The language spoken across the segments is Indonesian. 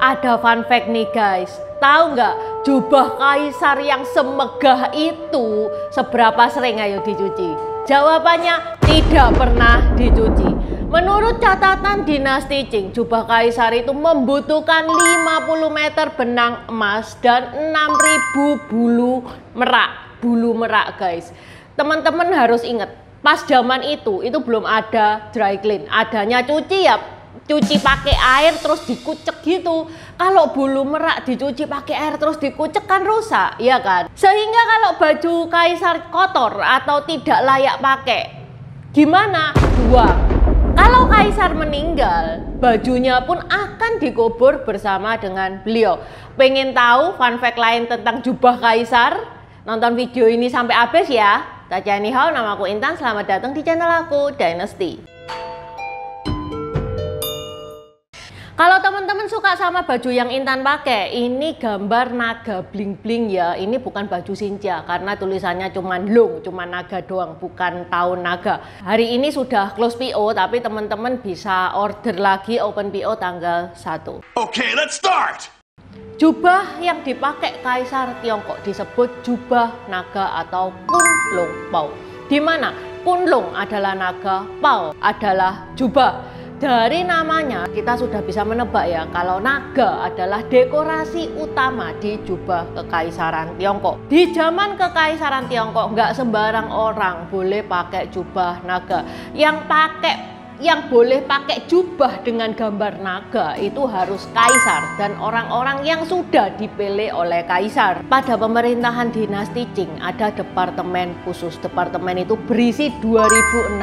Ada fun fact nih guys, tahu nggak jubah kaisar yang semegah itu seberapa sering ayo dicuci? Jawabannya tidak pernah dicuci. Menurut catatan dinasti Qing, jubah kaisar itu membutuhkan 50 meter benang emas dan 6.000 bulu merak guys. Teman-teman harus ingat, pas zaman itu belum ada dry clean, adanya cuci ya cuci pakai air terus dikucek gitu. Kalau bulu merak dicuci pakai air terus dikucek kan rusak, ya kan? Sehingga kalau baju kaisar kotor atau tidak layak pakai, gimana? Buang. Kalau kaisar meninggal, bajunya pun akan dikubur bersama dengan beliau. Pengen tahu fun fact lain tentang jubah kaisar? Nonton video ini sampai habis ya. Ni hao, nama aku Intan, selamat datang di channel aku Dynasty. Kalau teman-teman suka sama baju yang Intan pakai, ini gambar naga bling-bling ya. Ini bukan baju Xinjia karena tulisannya cuman long, cuman naga doang, bukan tahun naga. Hari ini sudah close PO, tapi teman-teman bisa order lagi open PO tanggal 1. Okay, let's start. Jubah yang dipakai Kaisar Tiongkok disebut jubah naga atau Kunlun Pao. Di mana Kunlun adalah naga, Pao adalah jubah. Dari namanya kita sudah bisa menebak ya kalau naga adalah dekorasi utama di jubah kekaisaran Tiongkok. Di zaman kekaisaran Tiongkok nggak sembarang orang boleh pakai jubah naga. Yang boleh pakai jubah dengan gambar naga itu harus kaisar dan orang-orang yang sudah dipilih oleh kaisar. Pada pemerintahan dinasti Qing ada departemen khusus. Departemen itu berisi 2.600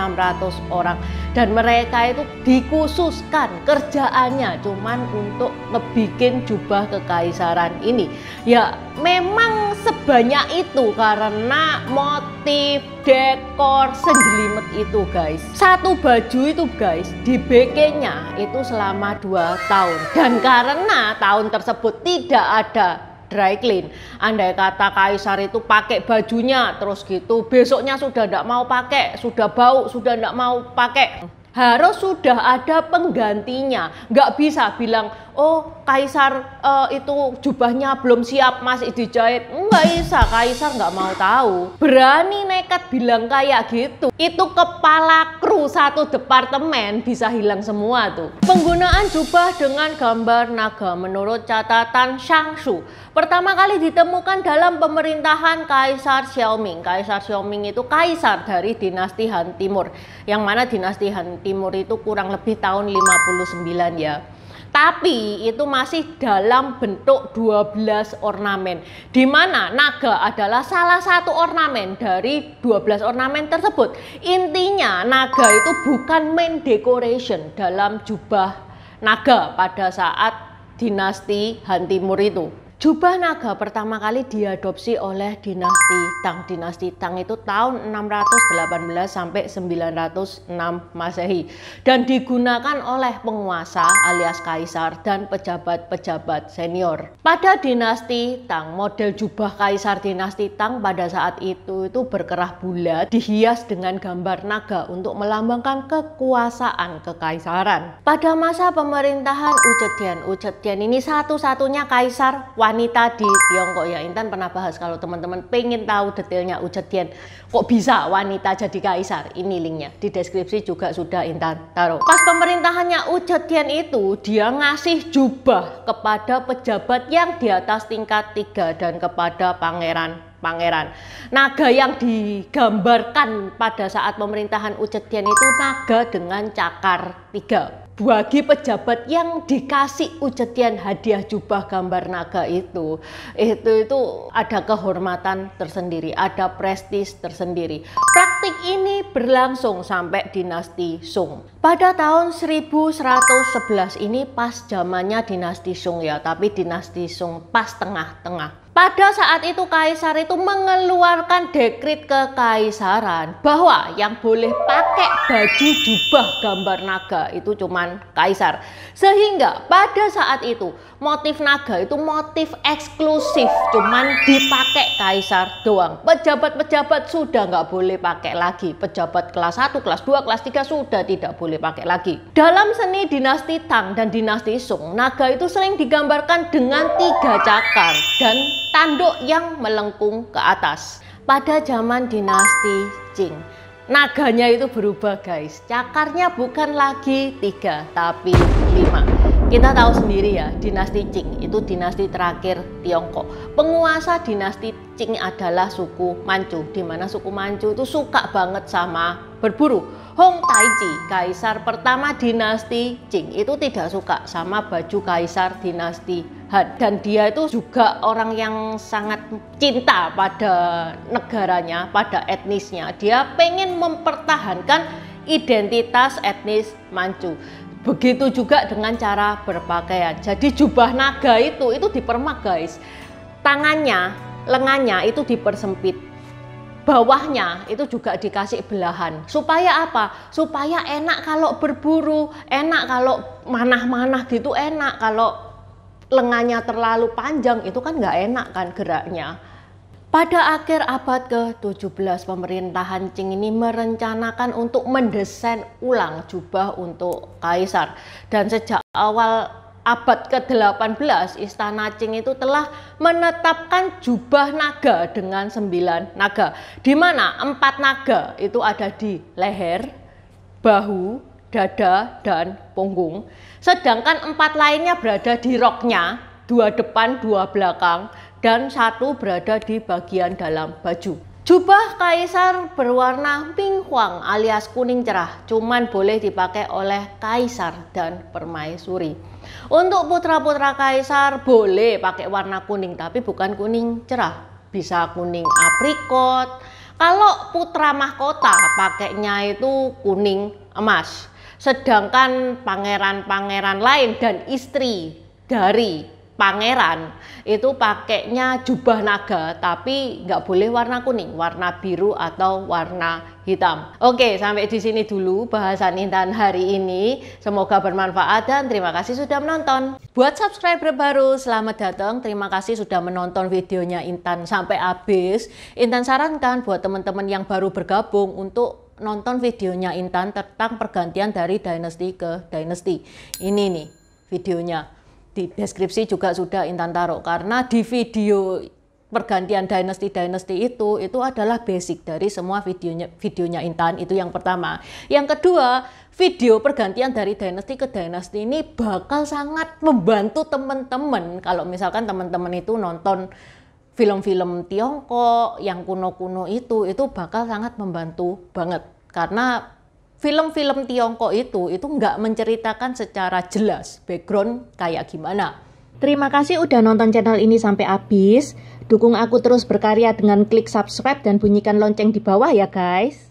orang dan mereka itu dikhususkan kerjaannya cuman untuk ngebikin jubah kekaisaran ini. Ya memang sebanyak itu karena motif, dekor, senjelimet itu guys. Satu baju itu guys dibikinnya itu selama 2 tahun. Dan karena tahun tersebut tidak ada dry clean, andai kata kaisar itu pakai bajunya terus gitu, besoknya sudah tidak mau pakai, sudah bau, sudah tidak mau pakai, harus sudah ada penggantinya. Nggak bisa bilang, oh kaisar itu jubahnya belum siap masih dijahit. Nggak bisa, kaisar nggak mau tahu. Berani nekat bilang kayak gitu, itu kepala kru satu departemen bisa hilang semua tuh. Penggunaan jubah dengan gambar naga menurut catatan Shangshu pertama kali ditemukan dalam pemerintahan Kaisar Xiaoming. Kaisar Xiaoming itu kaisar dari dinasti Han Timur, yang mana dinasti Han Timur itu kurang lebih tahun 59 ya. Tapi itu masih dalam bentuk 12 ornamen, di mana naga adalah salah satu ornamen dari 12 ornamen tersebut. Intinya naga itu bukan main decoration dalam jubah naga pada saat dinasti Han Timur itu. Jubah naga pertama kali diadopsi oleh dinasti Tang. Dinasti Tang itu tahun 618 sampai 906 Masehi dan digunakan oleh penguasa alias kaisar dan pejabat-pejabat senior. Pada dinasti Tang, model jubah kaisar dinasti Tang pada saat itu berkerah bulat, dihias dengan gambar naga untuk melambangkan kekuasaan kekaisaran. Pada masa pemerintahan Wu Zetian ini satu-satunya kaisar wanita di Tiongkok ya. Intan pernah bahas, kalau teman-teman pengen tahu detailnya Wu Zetian kok bisa wanita jadi kaisar, ini linknya di deskripsi juga sudah Intan taruh. Pas pemerintahannya Wu Zetian itu dia ngasih jubah kepada pejabat yang di atas tingkat 3 dan kepada pangeran. Naga yang digambarkan pada saat pemerintahan Wu Zetian itu naga dengan cakar 3. Bagi pejabat yang dikasih Wu Zetian hadiah jubah gambar naga itu ada kehormatan tersendiri, ada prestis tersendiri. Praktik ini berlangsung sampai dinasti Song. Pada tahun 1111 ini pas zamannya dinasti Song ya, tapi dinasti Song pas tengah-tengah. Pada saat itu kaisar itu mengeluarkan dekrit kekaisaran bahwa yang boleh pakai baju jubah gambar naga itu cuman kaisar. Sehingga pada saat itu motif naga itu motif eksklusif, cuman dipakai kaisar doang. Pejabat-pejabat sudah nggak boleh pakai lagi. Pejabat kelas 1, kelas 2, kelas 3 sudah tidak boleh pakai lagi. Dalam seni dinasti Tang dan dinasti Song, naga itu sering digambarkan dengan 3 cakar dan tanduk yang melengkung ke atas. Pada zaman dinasti Qing, naganya itu berubah guys. Cakarnya bukan lagi 3 tapi 5. Kita tahu sendiri ya, dinasti Qing itu dinasti terakhir Tiongkok. Penguasa dinasti Qing adalah suku Manchu, di mana suku Manchu itu suka banget sama berburu. Hong Taiji, kaisar pertama dinasti Qing, itu tidak suka sama baju kaisar dinasti Han. Dan dia itu juga orang yang sangat cinta pada negaranya, pada etnisnya. Dia pengen mempertahankan identitas etnis Manchu. Begitu juga dengan cara berpakaian. Jadi jubah naga itu dipermak guys. Tangannya, lengannya itu dipersempit. Bawahnya itu juga dikasih belahan. Supaya apa? Supaya enak kalau berburu, enak kalau manah-manah gitu, enak. Kalau lengannya terlalu panjang itu kan nggak enak kan geraknya. Pada akhir abad ke-17 pemerintahan Qing ini merencanakan untuk mendesain ulang jubah untuk kaisar. Dan sejak awal abad ke-18 istana Qing itu telah menetapkan jubah naga dengan 9 naga. Di mana 4 naga itu ada di leher, bahu, dada, dan punggung. Sedangkan 4 lainnya berada di roknya, 2 depan, 2 belakang, dan 1 berada di bagian dalam baju. Jubah kaisar berwarna pink huang alias kuning cerah, cuman boleh dipakai oleh kaisar dan permaisuri. Untuk putra-putra kaisar boleh pakai warna kuning, tapi bukan kuning cerah, bisa kuning aprikot. Kalau putra mahkota pakainya itu kuning emas. Sedangkan pangeran-pangeran lain dan istri dari pangeran itu pakainya jubah naga, tapi nggak boleh warna kuning, warna biru atau warna hitam. Oke, sampai di sini dulu bahasan Intan hari ini. Semoga bermanfaat dan terima kasih sudah menonton. Buat subscriber baru, selamat datang. Terima kasih sudah menonton videonya Intan sampai habis. Intan sarankan buat teman-teman yang baru bergabung untuk nonton videonya Intan tentang pergantian dari dinasti ke dinasti. Ini nih videonya. Di deskripsi juga sudah Intan taruh, karena di video pergantian dinasti-dinasti itu adalah basic dari semua videonya Intan. Itu yang pertama. Yang kedua, video pergantian dari dinasti ke dinasti ini bakal sangat membantu teman-teman kalau misalkan teman-teman itu nonton film-film Tiongkok yang kuno-kuno itu bakal sangat membantu banget, karena film-film Tiongkok itu nggak menceritakan secara jelas background kayak gimana. Terima kasih udah nonton channel ini sampai habis. Dukung aku terus berkarya dengan klik subscribe dan bunyikan lonceng di bawah ya guys.